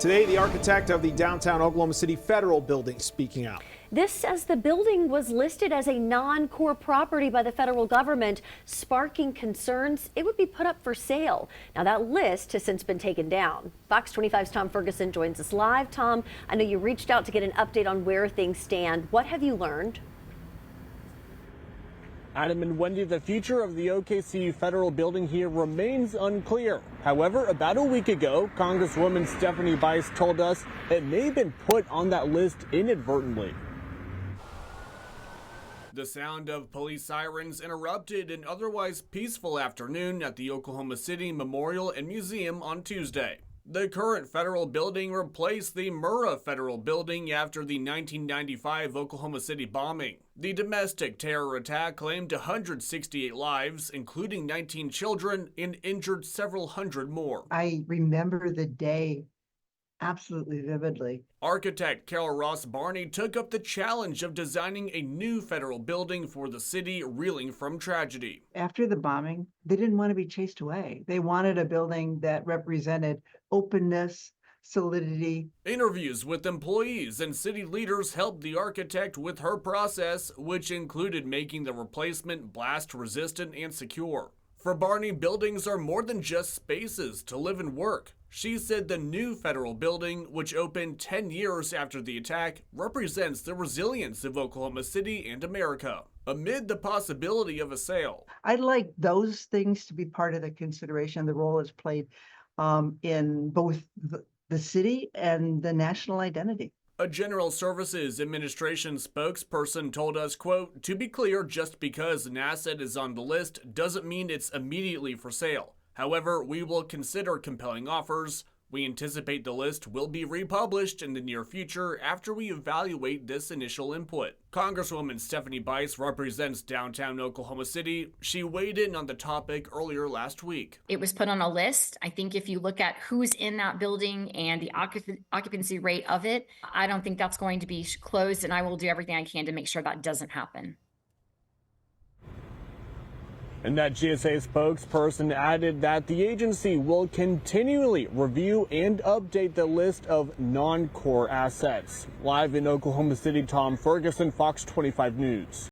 Today, the architect of the downtown Oklahoma City Federal Building speaking out. This says the building was listed as a non-core property by the federal government, sparking concerns it would be put up for sale. Now, that list has since been taken down. Fox 25's Tom Ferguson joins us live. Tom, I know you reached out to get an update on where things stand. What have you learned? Adam and Wendy, the future of the OKC Federal Building here remains unclear. However, about a week ago, Congresswoman Stephanie Bice told us it may have been put on that list inadvertently. The sound of police sirens interrupted an otherwise peaceful afternoon at the Oklahoma City Memorial and Museum on Tuesday. The current federal building replaced the Murrah Federal Building after the 1995 Oklahoma City bombing. The domestic terror attack claimed 168 lives, including 19 children, and injured several hundred more. I remember the day absolutely vividly. Architect Carol Ross Barney took up the challenge of designing a new federal building for the city reeling from tragedy. After the bombing, they didn't want to be chased away. They wanted a building that represented openness, solidity. Interviews with employees and city leaders helped the architect with her process, which included making the replacement blast resistant and secure. For Barney, buildings are more than just spaces to live and work. She said the new federal building, which opened 10 years after the attack, represents the resilience of Oklahoma City and America, amid the possibility of a sale. I'd like those things to be part of the consideration, the role it's played in both the city and the national identity. A General Services Administration spokesperson told us, quote, "To be clear, just because an asset is on the list doesn't mean it's immediately for sale. However, we will consider compelling offers. We anticipate the list will be republished in the near future after we evaluate this initial input." Congresswoman Stephanie Bice represents downtown Oklahoma City. She weighed in on the topic earlier last week. It was put on a list. I think if you look at who's in that building and the occupancy rate of it, I don't think that's going to be closed, and I will do everything I can to make sure that doesn't happen. And that GSA spokesperson added that the agency will continually review and update the list of non-core assets. Live in Oklahoma City, Tom Ferguson, Fox 25 News.